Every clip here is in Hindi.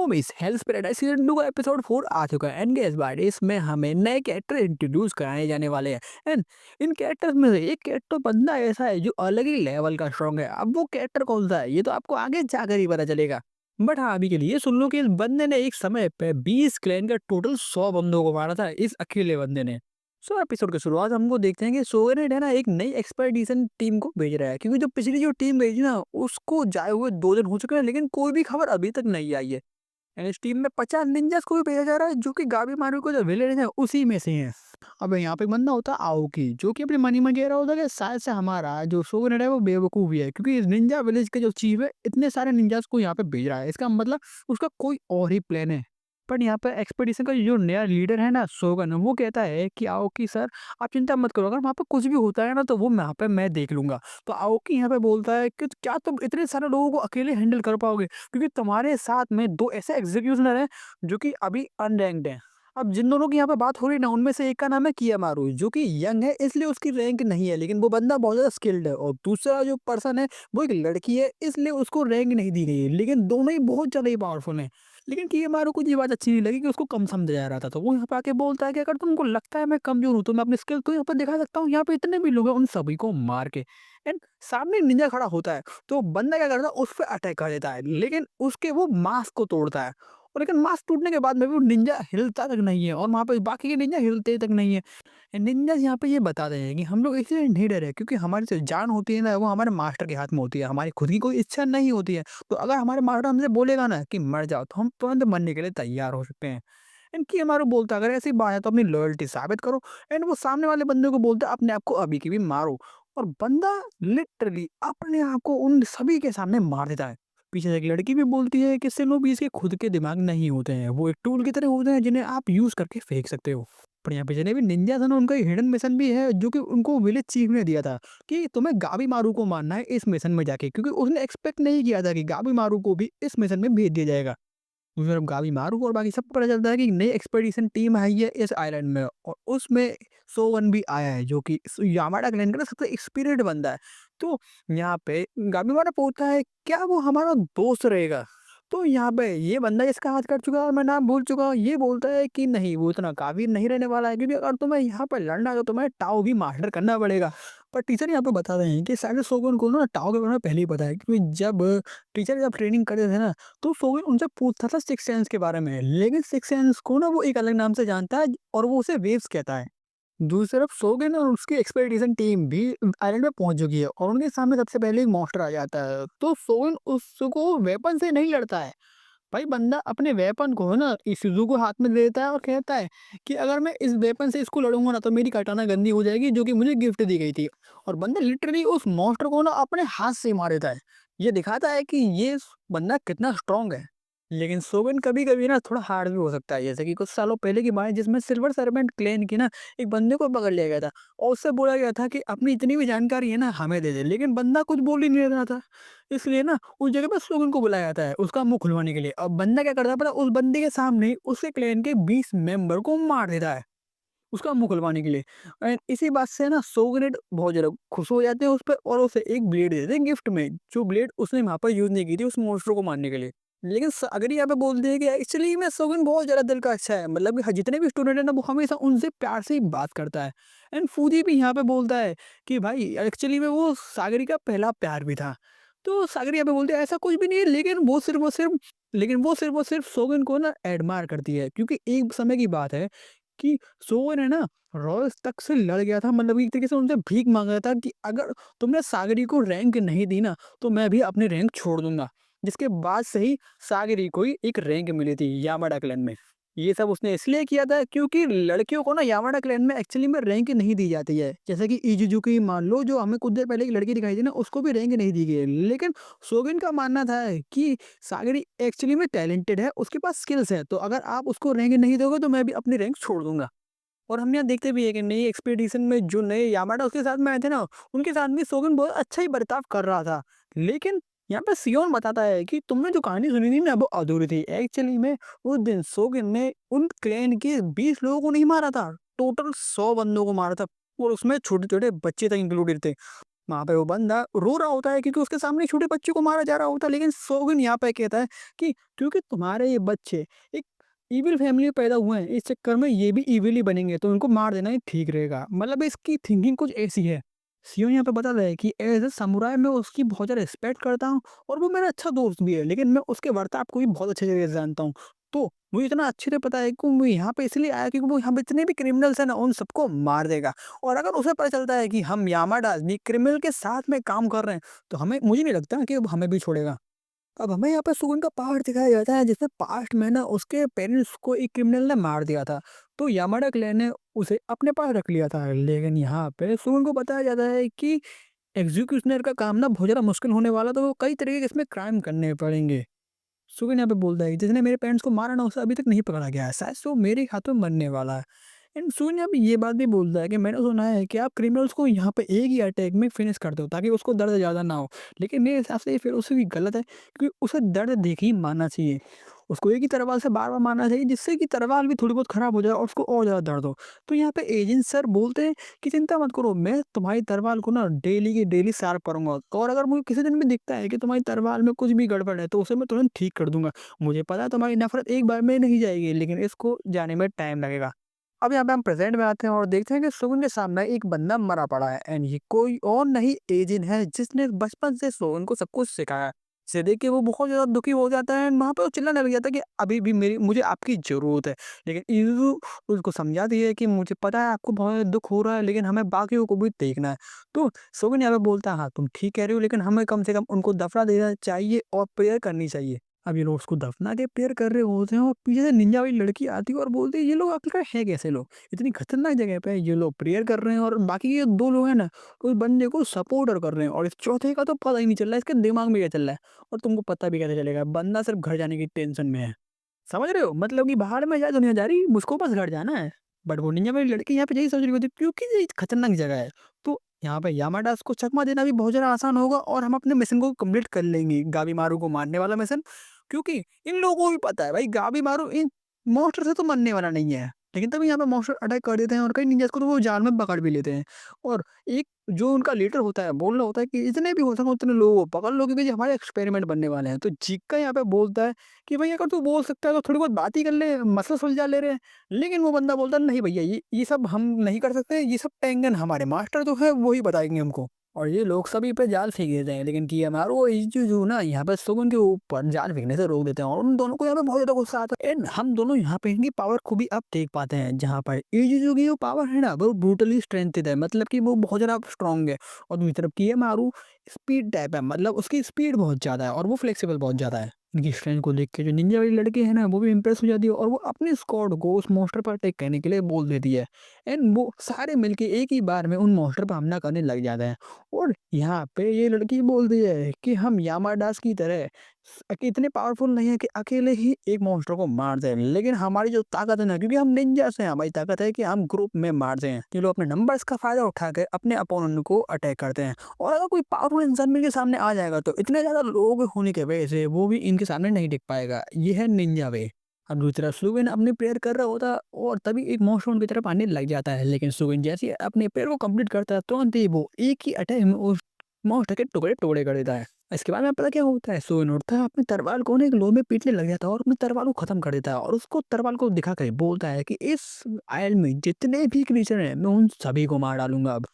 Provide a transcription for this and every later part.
तो मिस हेल्स पैराडाइज सीजन 2 का एपिसोड 4 आ चुका है एंड गेस व्हाट इसमें हमें नए कैरेक्टर इंट्रोड्यूस कराए जाने वाले हैं एंड इन कैरेक्टर्स में से एक कैरेक्टर बंदा ऐसा है जो अलग ही लेवल का स्ट्रांग है। अब वो कैरेक्टर कौन सा है ये तो आपको आगे जाकर ही पता चलेगा। बट हाँ, अभी के लिए सुन लो कि इस बंदे ने एक समय पे 20 क्लैन का टोटल 100 बंदों को मारा था, इस अकेले बंदे ने। सो एपिसोड की शुरुआत हमको देखते हैं कि सोगनेट है ना एक नई एक्सपेडिशन टीम को भेज रहा है, क्योंकि जो पिछली जो टीम भेजी ना उसको जाए हुए 2 दिन हो चुके हैं, लेकिन कोई भी खबर अभी तक नहीं आई है। एंड इस टीम में 50 निंजास को भी भेजा जा रहा है जो कि गाबी मारू को जो विलेन है उसी में से हैं। अब यहाँ पे बंदा होता है आओकी, जो कि अपने मनी में कह रहा होता है कि शायद से हमारा जो शोगुन है वो बेवकूफ ही है, क्योंकि इस निंजा विलेज के जो चीफ है इतने सारे निंजास को यहाँ पे भेज रहा है, इसका मतलब उसका कोई और ही प्लान है। पर यहाँ पे एक्सपेडिशन का जो नया लीडर है ना सोगन, वो कहता है कि आओकी सर आप चिंता मत करो, अगर वहाँ पे कुछ भी होता है ना तो वो यहाँ पे मैं देख लूंगा। तो आओकी यहाँ पे बोलता है कि क्या तुम इतने सारे लोगों को अकेले हैंडल कर पाओगे, क्योंकि तुम्हारे साथ में 2 ऐसे एग्जीक्यूशनर हैं जो कि अभी अनरैंक्ड हैं। अब जिन दोनों की यहाँ पे बात हो रही है ना उनमें से एक का नाम है कियामारू, जो कि यंग है इसलिए उसकी रैंक नहीं है, लेकिन वो बंदा बहुत ज़्यादा स्किल्ड है। और दूसरा जो पर्सन है वो एक लड़की है, इसलिए उसको रैंक नहीं दी गई है, लेकिन दोनों ही बहुत ज़्यादा ही पावरफुल हैं। लेकिन कियामारू को ये बात अच्छी नहीं लगी कि उसको कम समझा जा रहा था, तो वो यहाँ पे आके बोलता है कि अगर तुमको लगता है मैं कमजोर हूँ तो मैं अपनी स्किल तो यहाँ पे दिखा सकता हूँ, यहाँ पे इतने भी लोग हैं उन सभी को मार के। एंड सामने निंजा खड़ा होता है, तो बंदा क्या करता है उस पर अटैक कर देता है, लेकिन उसके वो मास्क को तोड़ता है। और लेकिन मास्क टूटने के बाद में भी वो निंजा हिलता तक नहीं है, और वहाँ पे बाकी के निंजा हिलते तक नहीं है। निंजास यहाँ पे ये बताते हैं कि हम लोग इसलिए नहीं डरे, क्योंकि हमारी जो जान होती है ना वो हमारे मास्टर के हाथ में होती है, हमारी खुद की कोई इच्छा नहीं होती है। तो अगर हमारे मास्टर हमसे बोलेगा ना कि मर जाओ तो हम तुरंत मरने के लिए तैयार हो सकते हैं। इनकी हमारा बोलता है अगर ऐसी बात है तो अपनी लॉयल्टी साबित करो। एंड वो सामने वाले बंदे को बोलता है अपने आप को अभी की भी मारो। और बंदा लिटरली अपने आप को उन सभी के सामने मार देता है। पीछे से एक लड़की भी बोलती है कि सिर्फ भी इसके खुद के दिमाग नहीं होते हैं, वो एक टूल की तरह होते हैं जिन्हें आप यूज करके फेंक सकते हो। पर यहाँ पे जितने भी निंजा था ना उनका हिडन मिशन भी है, जो कि उनको विलेज चीफ ने दिया था कि तुम्हें गाबी मारू को मारना है इस मिशन में जाके, क्योंकि उसने एक्सपेक्ट नहीं किया था कि गाबी मारू को भी इस मिशन में भेज दिया जाएगा। दूसरी तरफ गावी मारू और बाकी सबको पता चलता है कि नई एक्सपेडिशन टीम आई है इस आइलैंड में, और उसमें सोवन भी आया है जो कि यामाडा क्लैन का ना सबसे एक्सपीरियंस बंदा है। तो यहाँ पे गावी मारा पूछता है क्या वो हमारा दोस्त रहेगा। तो यहाँ पे ये बंदा इसका हाथ कट चुका है और मैं नाम भूल चुका हूँ, ये बोलता है कि नहीं वो इतना काबिल नहीं रहने वाला है, क्योंकि अगर तुम्हें यहाँ पर लड़ना है तो तुम्हें टाओ भी मास्टर करना पड़ेगा। पर टीचर यहाँ पे बता रहे हैं कि शायद सोगन को ना टाओ के बारे में पहले ही पता है, क्योंकि जब टीचर जब ट्रेनिंग करते थे ना तो सोगन उनसे पूछता था सिक्स सेंस के बारे में, लेकिन सिक्स सेंस को ना वो एक अलग नाम से जानता है और वो उसे वेव्स कहता है। दूसरी तरफ सोगन और उसकी एक्सपेडिशन टीम भी आइलैंड में पहुंच चुकी है और उनके सामने सबसे पहले एक मॉन्स्टर आ जाता है। तो सोगन उसको वेपन से नहीं लड़ता है, भाई बंदा अपने वेपन को है ना इशिज़ु को हाथ में दे देता है और कहता है कि अगर मैं इस वेपन से इसको लड़ूंगा ना तो मेरी कटाना गंदी हो जाएगी जो कि मुझे गिफ्ट दी गई थी। और बंदा लिटरली उस मॉन्स्टर को ना अपने हाथ से मार देता है। ये दिखाता है कि ये बंदा कितना स्ट्रांग है। लेकिन सोगन कभी कभी ना थोड़ा हार्ड भी हो सकता है, जैसे कि कुछ सालों पहले की बात है जिसमें सिल्वर सर्पेंट क्लैन की ना एक बंदे को पकड़ लिया गया था और उससे बोला गया था कि अपनी इतनी भी जानकारी है ना हमें दे दे, लेकिन बंदा कुछ बोल ही नहीं रहा था। इसलिए ना उस जगह पे सोगन को बुलाया जाता है उसका मुंह खुलवाने के लिए। अब बंदा क्या करता है पता है? उस बंदे के सामने ही उसके क्लैन के 20 मेंबर को मार देता है उसका मुंह खुलवाने के लिए। एंड इसी बात से ना सोगनेट बहुत ज़्यादा खुश हो जाते हैं उस पे और उसे एक ब्लेड दे देते हैं गिफ्ट में, जो ब्लेड उसने वहाँ पर यूज़ नहीं की थी उस मॉन्स्टर को मारने के लिए। लेकिन अगर यहाँ पे बोलते हैं कि एक्चुअली में सोगन बहुत ज़्यादा दिल का अच्छा है, मतलब कि जितने भी स्टूडेंट है ना वो हमेशा उनसे प्यार से ही बात करता है। एंड फूजी भी यहाँ पे बोलता है कि भाई एक्चुअली में वो सागरी का पहला प्यार भी था। तो सागरी यहाँ पे बोलते हैं ऐसा कुछ भी नहीं है, लेकिन वो सिर्फ सोगन को ना एडमायर करती है, क्योंकि एक समय की बात है कि सोवन है ना रॉयल्स तक से लड़ गया था, मतलब एक तरीके से उनसे भीख मांग रहा था कि अगर तुमने सागरी को रैंक नहीं दी ना तो मैं भी अपनी रैंक छोड़ दूंगा। जिसके बाद से ही सागरी को ही एक रैंक मिली थी यामाडा क्लैन में। ये सब उसने इसलिए किया था क्योंकि लड़कियों को ना यामाडा क्लैन में एक्चुअली में रैंक नहीं दी जाती है, जैसे कि इजुजुकी मान लो जो हमें कुछ देर पहले एक लड़की दिखाई थी ना उसको भी रैंक नहीं दी गई है। लेकिन सोगिन का मानना था कि सागरी एक्चुअली में टैलेंटेड है, उसके पास स्किल्स है, तो अगर आप उसको रैंक नहीं दोगे तो मैं भी अपनी रैंक छोड़ दूंगा। और हम यहाँ देखते भी है कि नई एक्सपीडिशन में जो नए यामाडा उसके साथ में आए थे ना उनके साथ भी सोगन बहुत अच्छा ही बर्ताव कर रहा था। लेकिन यहाँ पे सियोन बताता है कि तुमने जो कहानी सुनी थी ना वो अधूरी थी। एक्चुअली में उस दिन सोगन ने उन क्लैन के 20 लोगों को नहीं मारा था, टोटल 100 बंदों को मारा था, और उसमें छोटे छोटे बच्चे तक इंक्लूडेड थे। वहाँ पे वो बंदा रो रहा होता है क्योंकि उसके सामने छोटे बच्चे को मारा जा रहा होता है, लेकिन सोगन यहाँ पे कहता है कि क्योंकि तुम्हारे ये बच्चे एक इविल फैमिली में पैदा हुए हैं, इस चक्कर में ये भी इविल ही बनेंगे, तो इनको मार देना ही ठीक रहेगा। मतलब इसकी थिंकिंग कुछ ऐसी है। सीओ यहाँ पे बता रहा है कि एज़ अ समुराई मैं उसकी बहुत ज़्यादा रिस्पेक्ट करता हूँ और वो मेरा अच्छा दोस्त भी है, लेकिन मैं उसके बर्ताव को भी बहुत अच्छे तरीके से जानता हूँ। तो मुझे इतना अच्छे से पता है कि वो यहाँ पे इसलिए आया क्योंकि वो यहाँ पे जितने भी क्रिमिनल्स हैं ना, उन सबको मार देगा। और अगर उसे पता चलता है कि हम यामाडा भी क्रिमिनल के साथ में काम कर रहे हैं, तो हमें मुझे नहीं लगता कि वो हमें भी छोड़ेगा। अब हमें यहाँ पे सुकून का पहाड़ दिखाया जाता है जिसमें पास्ट में ना उसके पेरेंट्स को एक क्रिमिनल ने मार दिया था। तो यामाडा क्लैन ने उसे अपने पास रख लिया था। लेकिन यहाँ पे सुकून को बताया जाता है कि एग्जीक्यूशनर का काम ना बहुत ज़्यादा मुश्किल होने वाला, तो वो कई तरीके के इसमें क्राइम करने पड़ेंगे। सुकून यहाँ पे बोलता है कि जिसने मेरे पेरेंट्स को मारा ना उसे अभी तक नहीं पकड़ा गया है, शायद से वो मेरे ही हाथों में मरने वाला है। एंड सुकून यहाँ पे ये बात भी बोलता है कि मैंने सुना है कि आप क्रिमिनल्स को यहाँ पे एक ही अटैक में फिनिश कर दो ताकि उसको दर्द ज़्यादा ना हो। लेकिन मेरे हिसाब से ये फिलोसफी गलत है क्योंकि उसे दर्द देख ही मारना चाहिए। उसको एक ही तलवार से बार-बार मारना चाहिए जिससे कि तलवार भी थोड़ी बहुत खराब हो जाए और उसको और ज़्यादा दर्द हो। तो यहाँ पे एजेंट सर बोलते हैं कि चिंता मत करो, मैं तुम्हारी तलवार को ना डेली की डेली शार्प करूँगा और अगर मुझे किसी दिन भी दिखता है कि तुम्हारी तलवार में कुछ भी गड़बड़ है तो उसे मैं तुरंत ठीक कर दूँगा। मुझे पता है तुम्हारी नफ़रत एक बार में नहीं जाएगी, लेकिन इसको जाने में टाइम लगेगा। अब यहाँ पे हम प्रेज़ेंट में आते हैं और देखते हैं कि सोगन के सामने एक बंदा मरा पड़ा है एंड ये कोई और नहीं एजिन है जिसने बचपन से सोगन को सब कुछ सिखाया है। इसे देख के वो बहुत ज़्यादा दुखी हो जाता है एंड वहाँ पे वो चिल्लाने लग जाता है कि अभी भी मेरी मुझे आपकी ज़रूरत है। लेकिन इज़ू उसको समझाती है कि मुझे पता है आपको बहुत ज़्यादा दुःख हो रहा है, लेकिन हमें बाकियों को भी देखना है। तो सोगन यहाँ पे बोलता है हाँ, तुम ठीक कह रही हो, लेकिन हमें कम से कम उनको दफ़ना देना चाहिए और प्रेयर करनी चाहिए। अब ये लोग उसको दफना के प्रेयर कर रहे होते हैं और पीछे से निंजा वाली लड़की आती है और बोलती है ये लोग आखिरकार है कैसे लोग? इतनी खतरनाक जगह पे ये लोग प्रेयर कर रहे हैं और बाकी ये 2 लोग हैं ना, उस बंदे को सपोर्ट कर रहे हैं और इस चौथे का तो पता ही नहीं चल रहा है इसके दिमाग में क्या चल रहा है। और तुमको पता भी कैसे चलेगा? बंदा सिर्फ़ घर जाने की टेंशन में है। समझ रहे हो? मतलब कि बाहर में जाए दुनियादारी, मुझको बस घर जाना है। बट वो निंजा वाली लड़की यहाँ पे यही सोच रही होती है क्योंकि ये खतरनाक जगह है। तो यहाँ पे यामाडास को चकमा देना भी बहुत ज़्यादा आसान होगा और हम अपने मिशन को कंप्लीट कर लेंगे, गाबीमारू को मारने वाला मिशन। क्योंकि इन लोगों को भी पता है भाई गाबीमारू इन मॉन्स्टर से तो मरने वाला नहीं है। लेकिन तभी यहाँ पे मॉन्स्टर अटैक कर देते हैं और कई निंजास को तो वो जाल में पकड़ भी लेते हैं। और एक जो उनका लीडर होता है, बोल रहा होता है कि जितने भी हो सके उतने लोगों को पकड़ लो क्योंकि ये हमारे एक्सपेरिमेंट बनने वाले हैं। तो जीका यहाँ पे बोलता है कि भई अगर तू बोल सकता है तो थोड़ी बहुत बात ही कर ले, मसला सुलझा ले रहे हैं। लेकिन वो बंदा बोलता है नहीं भैया ये सब हम नहीं कर सकते, ये सब टेंगन हमारे मास्टर जो है वो ही बताएँगे हमको। और ये लोग सभी पे जाल फेंक देते हैं, लेकिन कियामारू इज़ुज़ू ना यहाँ पे शोगुन के ऊपर जाल फेंकने से रोक देते हैं और उन दोनों को यहाँ पे बहुत ज़्यादा गुस्सा आता है। एंड हम दोनों यहाँ पे इनकी पावर को भी अब देख पाते हैं, जहाँ पर इज़ुज़ू की जो पावर है ना वो ब्रूटली स्ट्रेंथेड है, मतलब कि वो बहुत ज़्यादा स्ट्रॉन्ग है। और दूसरी तरफ कियामारू स्पीड टाइप है, मतलब उसकी स्पीड बहुत ज़्यादा है और वो फ्लेक्सिबल बहुत ज़्यादा है। इनकी स्ट्रेंथ को देख के जो निंजा वाली लड़की है ना वो भी इम्प्रेस हो जाती है और वो अपनी स्क्वाड को उस मॉन्स्टर पर अटैक करने के लिए बोल देती है। एंड वो सारे मिलके एक ही बार में उन मॉन्स्टर पर हमला करने लग जाते हैं। और यहाँ पे ये लड़की बोलती है कि हम यामाडास की तरह कि इतने पावरफुल नहीं है कि अकेले ही एक मॉन्स्टर को मार दें, लेकिन हमारी जो ताकत है ना, क्योंकि हम निंजास हैं, हमारी ताकत है कि हम ग्रुप में मार दें। ये लोग अपने नंबर्स का फायदा उठा के अपने अपोनेंट को अटैक करते हैं और अगर कोई पावरफुल इंसान भी इनके सामने आ जाएगा तो इतने ज़्यादा लोग होने की वजह से वो भी इनके सामने नहीं टिक पाएगा। ये है निंजा वे। अब दूसरी तरफ सुगेन अपनी प्रेयर कर रहा होता है और तभी एक मॉन्स्टर उनकी तरफ आने लग जाता है, लेकिन सुगेन जैसे ही अपने प्रेयर को कंप्लीट करता है तुरंत ही वो एक ही अटैक में उस मॉन्स्टर के टुकड़े-टुकड़े कर देता है। इसके बाद में पता क्या होता है, सुगेन उठता है, अपनी तलवार को ना एक लोहे में पीटने लग जाता है और अपनी तलवार को खत्म कर देता है और उसको तलवार को दिखा कर बोलता है कि इस आइलैंड में जितने भी क्रीचर हैं मैं उन सभी को मार डालूँगा अब।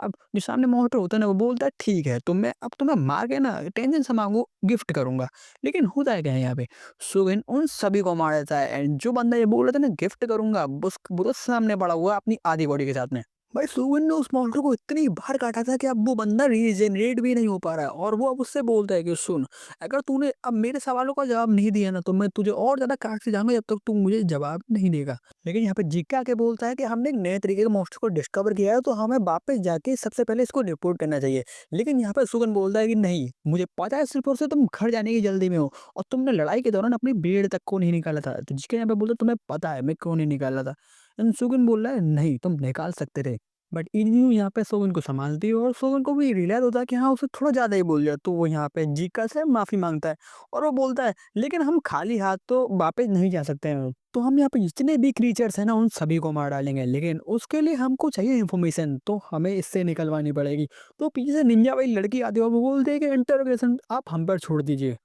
अब जो सामने मॉन्स्टर होता है ना वो बोलता है ठीक है, तो मैं अब तुम्हें मार के ना टेंशन सामान को गिफ्ट करूँगा। लेकिन होता है क्या है यहाँ पे, सुगेन उन सभी को मार देता है एंड जो बंदा ये बोल रहा था ना गिफ्ट करूँगा, वो तो सामने पड़ा हुआ है अपनी आधी बॉडी के साथ में। भाई सुगेन ने उस मॉन्स्टर को इतनी बार काटा था कि अब वो बंदा रीजेनरेट भी नहीं हो पा रहा है और वो अब उससे बोलता है कि सुन, अगर तूने अब मेरे सवालों का जवाब नहीं दिया ना तो मैं तुझे और ज़्यादा काटते जाऊँगा जब तक तू मुझे जवाब नहीं देगा। लेकिन यहाँ पे जीका आके बोलता है कि हमने एक नए तरीके के मॉन्स्टर को डिस्कवर किया है तो हमें वापस जाके सबसे पहले इसको रिपोर्ट करना चाहिए। लेकिन यहाँ पे सुगन बोलता है कि नहीं, मुझे पता है सिर्फ़ और सिर्फ़ तुम घर जाने की जल्दी में हो और तुमने लड़ाई के दौरान अपनी बेड़ तक को नहीं निकाला था। तो जीका यहाँ पे बोलता है तुम्हें पता है मैं क्यों नहीं निकाला था? सुगन बोल रहा है नहीं तुम निकाल सकते थे। बट इन्हीं यहाँ पे शोगुन को संभालती है और शोगुन को भी रियलाइज़ होता है कि हाँ, उसे थोड़ा ज़्यादा ही बोल दिया। तो वो यहाँ पे जीका से माफ़ी माँगता है और वो बोलता है, लेकिन हम खाली हाथ तो वापस नहीं जा सकते हैं। तो हम यहाँ पे जितने भी क्रीचर्स हैं ना, उन सभी को मार डालेंगे, लेकिन उसके लिए हमको चाहिए इन्फॉर्मेशन, तो हमें इससे निकलवानी पड़ेगी। तो पीछे से निंजा वाली लड़की आती है और वो बोलती है कि इंटरोगेशन आप हम पर छोड़ दीजिए।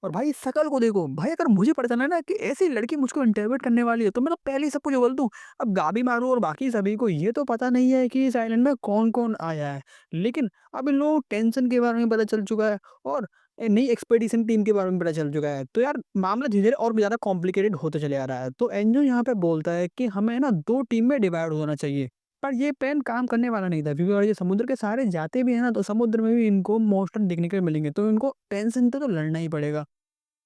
और भाई शकल को देखो, भाई अगर मुझे पता चला ना कि ऐसी लड़की मुझको इंटरोगेट करने वाली है, तो मैं तो पहले ही सब कुछ बोल दूँ। अब गाबी मारूँ और बाकी सभी को ये तो पता नहीं है कि इस आइलैंड में कौन-कौन आया है। लेकिन अब इन लोगों को टेंशन के बारे में पता चल चुका है और नई एक्सपीडिशन टीम के बारे में पता चल चुका है। तो यार मामला धीरे-धीरे और भी ज़्यादा कॉम्प्लिकेटेड होते चले आ रहा है। तो एन्जो यहाँ पे बोलता है कि हमें ना 2 टीम में डिवाइड होना चाहिए। पर ये प्लान काम करने वाला नहीं था, क्योंकि अगर ये समुद्र के सहारे जाते भी हैं ना, तो समुद्र में भी इनको मॉन्स्टर देखने को मिलेंगे। तो इनको टेंशन से तो लड़ना ही पड़ेगा।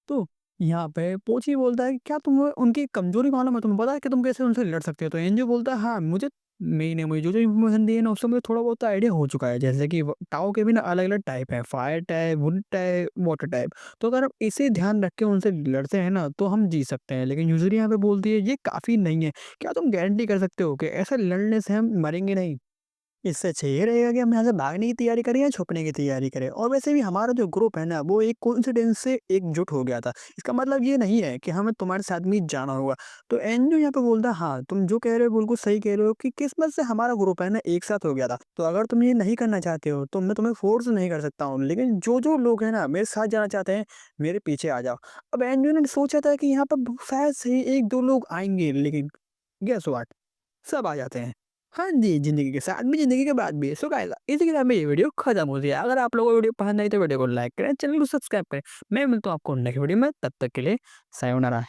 तो यहाँ पे पोची बोलता है कि क्या तुम्हें उनकी कमजोरी मालूम है? तुम्हें पता है कि तुम कैसे उनसे लड़ सकते हो? तो एंजो बोलता है हाँ, मुझे जो-जो इन्फॉर्मेशन दी है ना, उससे मुझे थोड़ा बहुत आइडिया हो चुका है। जैसे कि व ताओ के भी ना अलग-अलग टाइप हैं, fire type, would type, water type. तो अगर हम इसे ध्यान रख के उनसे लड़ते हैं ना, तो हम जीत सकते हैं। लेकिन यूजुअली यहाँ पे बोलती है ये काफ़ी नहीं है। क्या तुम गारंटी कर सकते हो कि ऐसे लड़ने से हम मरेंगे नहीं? इससे अच्छा ये रहेगा कि हम यहाँ से भागने की तैयारी करें या छुपने की तैयारी करें। और वैसे भी हमारा जो ग्रुप है ना, वो एक कोइंसिडेंस से एकजुट हो गया था। इसका मतलब ये नहीं है कि हमें तुम्हारे साथ में ही जाना होगा। तो एंजो यहाँ पे बोलता है हाँ, तुम जो कह रहे हो बिल्कुल सही कह रहे हो कि किस्मत से हमारा ग्रुप है ना एक साथ हो गया था। तो अगर तुम ये नहीं करना चाहते हो तो मैं तुम्हें फ़ोर्स नहीं कर सकता हूँ। लेकिन जो लोग हैं ना मेरे साथ जाना चाहते हैं, मेरे पीछे आ जाओ। अब एंजो ने सोचा था कि यहाँ पर शायद से 1-2 लोग आएँगे, लेकिन गेस व्हाट? सब आ जाते हैं। हाँ जी, ज़िंदगी के साथ भी, ज़िंदगी के बाद भी। सो गाइस इसी के साथ में ये वीडियो खत्म होती है। अगर आप लोगों को वीडियो पसंद आई तो वीडियो को लाइक करें, चैनल को सब्सक्राइब करें। मैं मिलता हूँ आपको नेक्स्ट वीडियो में, तब तक के लिए सायोनारा।